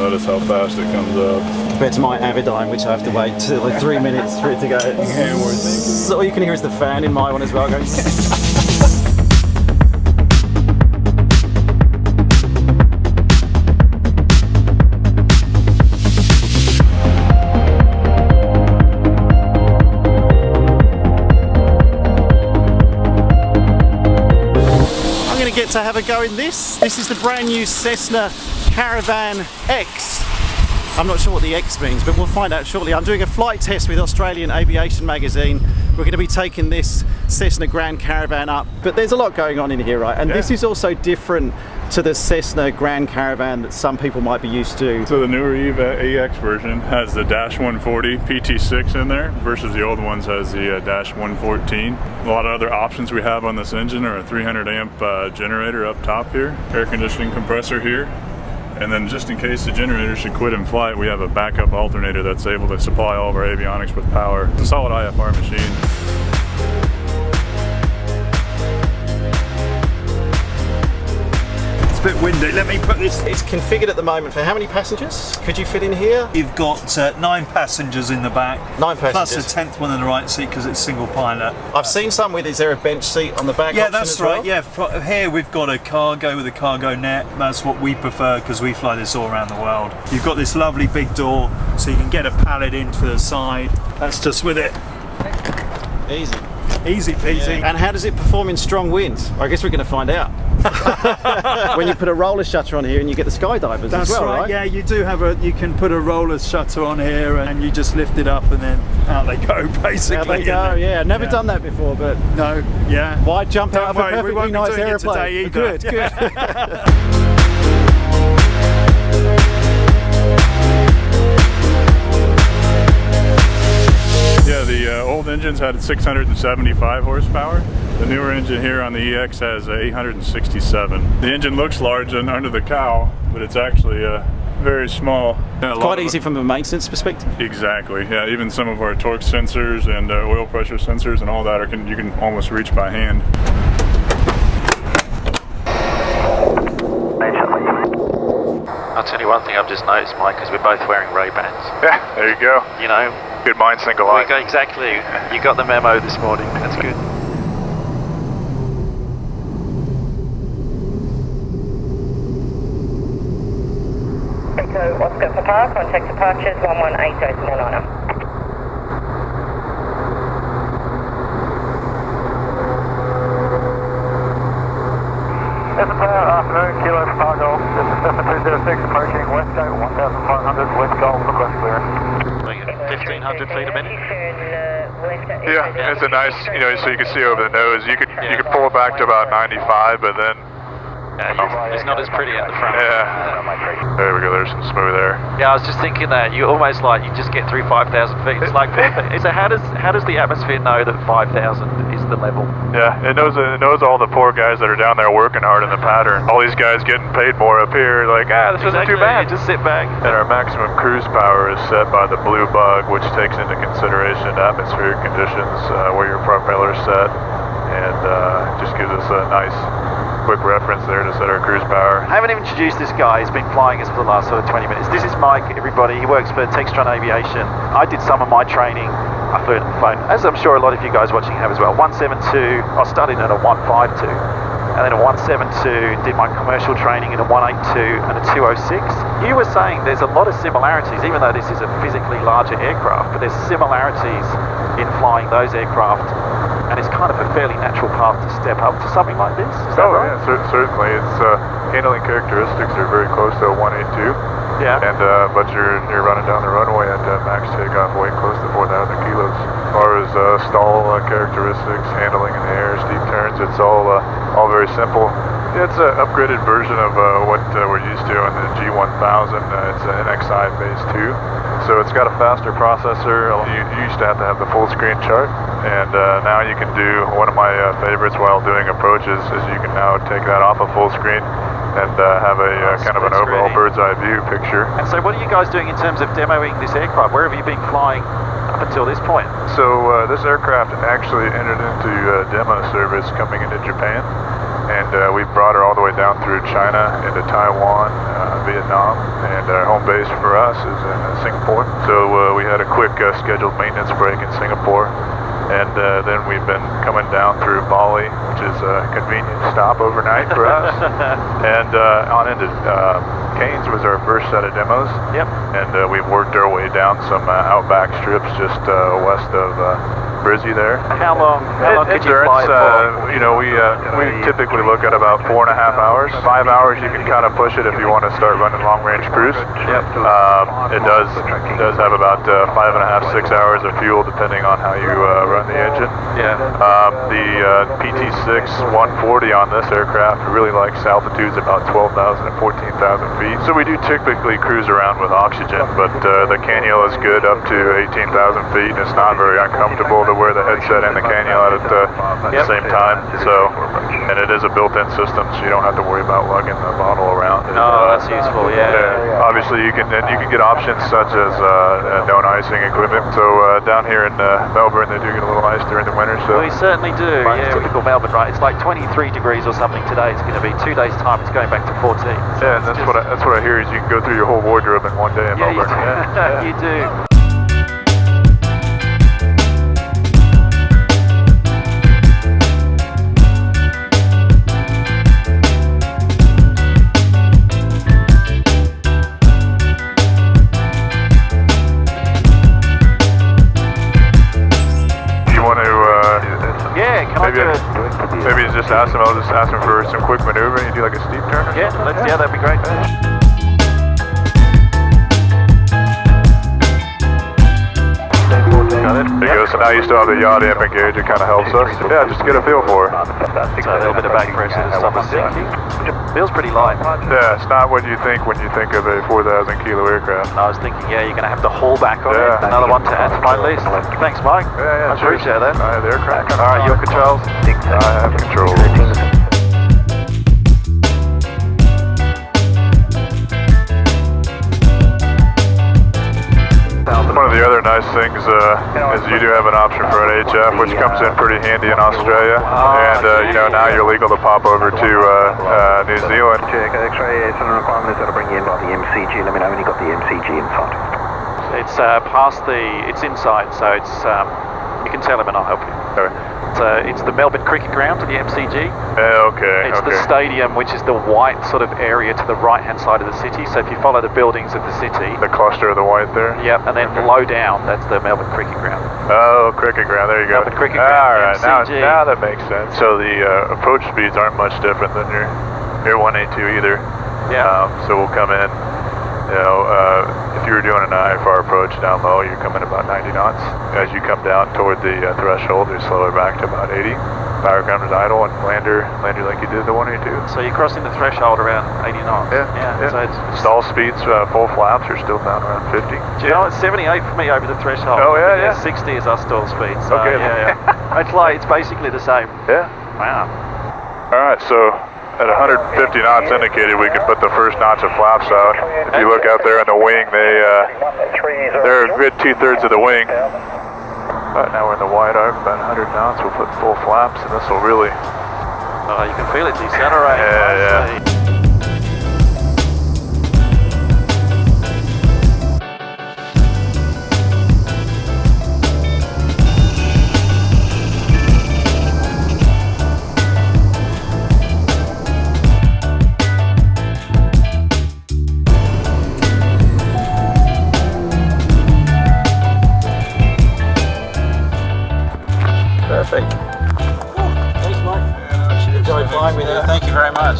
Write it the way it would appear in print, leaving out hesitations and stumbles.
Notice how fast it comes up. Compared to my Avidyne, which I have to wait till like 3 minutes for it to go. So all you can hear is the fan in my one as well going. Get to have a go in this. This is the brand new Cessna Caravan EX. I'm not sure what the X means, but we'll find out shortly. I'm doing a flight test with Australian Aviation Magazine. We're going to be taking this Cessna Grand Caravan up, but there's a lot going on in here, right? And this is also different to the Cessna Grand Caravan that some people might be used to. So the newer EX version has the Dash 140 PT6 in there versus the old ones has the Dash 114. A lot of other options we have on this engine are a 300 amp generator up top here, air conditioning compressor here, and then just in case the generator should quit in flight, we have a backup alternator that's able to supply all of our avionics with power. It's a solid IFR machine. A bit windy. Let me put this. It's configured at the moment for how many passengers could you fit in here? You've got 9 passengers in the back. 9 passengers. Plus a 10th one in the right seat because it's single pilot. I've seen some with, is there a bench seat on the back? Yeah, that's right. Well? Yeah, here we've got a cargo with a cargo net. That's what we prefer because we fly this all around the world. You've got this lovely big door so you can get a pallet in to the side. That's just with it. Easy. Easy peasy. Yeah. And how does it perform in strong winds? I guess we're going to find out. When you put a roller shutter on here and you get the skydivers That's as well, right? Yeah, you do have you can put a roller shutter on here and you just lift it up and then out they go, basically. Out they go, yeah. Never done that before, but no, yeah. Why jump out of a perfectly we won't nice be doing airplane? It today either. Good. Yeah, the old engines had 675 horsepower. The newer engine here on the EX has 867. The engine looks large and under the cowl, but it's actually very small. Quite easy from a maintenance perspective. Exactly. Yeah, even some of our torque sensors and oil pressure sensors and all that you can almost reach by hand. I'll tell you one thing I've just noticed, Mike, is we're both wearing Ray-Bans. Yeah, there you go. You know, good mind, single eye. Exactly. You got the memo this morning. That's good. Echo Oscar Papa, contact departures 118 Moana. Afternoon, Kilo Chicago. This is Cessna 306 approaching West Gate 1500 West Gulf, request clearance. 1,500 feet a minute. Yeah, it's a nice, so you can see over the nose. You could pull it back to about 95, but then it's not as pretty at the front. Yeah. There we go. There's some smooth air. Yeah, I was just thinking that you almost like you just get through 5,000 feet. It's like perfect. So how does the atmosphere know that 5,000 is the level? Yeah, it knows all the poor guys that are down there working hard in the pattern. All these guys getting paid more up here. Like, this isn't too bad. Just sit back. And our maximum cruise power is set by the blue bug, which takes into consideration atmospheric conditions, where your propeller's set, and just gives us a nice quick reference there to set our cruise power. I haven't even introduced this guy. He's been flying us for the last sort of 20 minutes. This is Mike, everybody. He works for Textron Aviation. I did some of my training. I flew it on the phone, as I'm sure a lot of you guys watching have as well. 172, I started in a 152, and then a 172, did my commercial training in a 182 and a 206. You were saying there's a lot of similarities, even though this is a physically larger aircraft, but there's similarities in flying those aircraft. And it's kind of a fairly natural path to step up to something like this. Is that right? Yeah, certainly. It's handling characteristics are very close to a 182. Yeah. And but you're running down the runway at max takeoff weight, close to 4,000 kilos. As far as stall characteristics, handling in the air, steep turns, it's all very simple. Yeah, it's an upgraded version of what we're used to in the G1000. It's an NXI Phase 2. So it's got a faster processor. You used to have the full screen chart, and now you can do one of my favorites while doing approaches is you can now take that off of full screen and have a kind of an overall bird's eye view picture. And so what are you guys doing in terms of demoing this aircraft? Where have you been flying up until this point? So this aircraft actually entered into demo service coming into Japan, and we brought her all the way down through China into Taiwan, in Vietnam, and our home base for us is in Singapore. So we had a quick scheduled maintenance break in Singapore, and then we've been coming down through Bali, which is a convenient stop overnight for us, and on into Cairns was our first set of demos. Yep. And we've worked our way down some outback strips just west of Brizzy there. How long could you fly for? You know, we typically look at about 4.5 hours. 5 hours you can kind of push it if you want to start running long range cruise. Yep. It does have about 5.5, 6 hours of fuel depending on how you run the engine. Yeah. The PT6 140 on this aircraft really likes altitudes about 12,000 and 14,000 feet. So we do typically cruise around with oxygen, but the cannula is good up to 18,000 feet. It's not very uncomfortable to wear the headset and the cannula at the same time. So, and it is a built-in system, so you don't have to worry about lugging the bottle around. Oh, that's useful. Yeah. Obviously, you can get options such as known icing equipment. So down here in Melbourne, they do get a little ice during the winter. So We certainly do. Yeah, typical Melbourne, right? It's like 23 degrees or something today. It's going to be 2 days' time. It's going back to 14. So yeah, and that's what I hear is you can go through your whole wardrobe in one day in Melbourne. You do. Maybe just ask them. I'll just ask them for some quick maneuvering. You do like a steep turn or something? Yeah, that'd be great. There you go. So now you still have the yaw damping gauge. It kind of helps us. Yeah, just to get a feel for it. So a little bit of back pressure to stop us sinking. Feels pretty light. Yeah, it's not what you think when you think of a 4,000 kilo aircraft. I was thinking, yeah, you're going to have to haul back on it. Another one to add to my list. Thanks, Mike. Yeah, I appreciate that. I have the aircraft. All right, your controls. I have controls. One of the other nice things is you do have an option for an HF, which comes in pretty handy in Australia. And you know, now you're legal to pop over to New Zealand. Check X-ray, it's on requirements that'll bring you in by the MCG. Let me know when you got the MCG inside. It's it's inside, so it's you can tell him and I'll help you. Sorry. It's the Melbourne Cricket Ground, the MCG. Okay. It's the stadium, which is the white sort of area to the right-hand side of the city. So if you follow the buildings of the city, the cluster of the white there. Yep, and then low down, that's the Melbourne Cricket Ground. Oh, cricket ground. There you go. Melbourne Cricket Ground. All right, MCG. now that makes sense. So the approach speeds aren't much different than your 182 either. Yeah. So we'll come in. You know, if you were doing an IFR approach down low, you're coming about 90 knots. As you come down toward the threshold, you slow it back to about 80. Power comes idle and lander like you did the 182. So you're crossing the threshold around 80 knots. Yeah. So it's Stall speeds, full flaps are still down around 50. Do you know, it's 78 for me over the threshold. Oh yeah. 60 is our stall speed. So Okay. Yeah. It's basically the same. Yeah. Wow. All right, so at 150 knots indicated, we can put the first notch of flaps out. If you look out there in the wing, they're a good 2/3 of the wing. But now we're in the wide arc, about 100 knots. We'll put full flaps, and this will really. Oh, you can feel it decelerate. Yeah. Perfect. Thanks, Mike. Enjoyed flying with you. Thank you very much.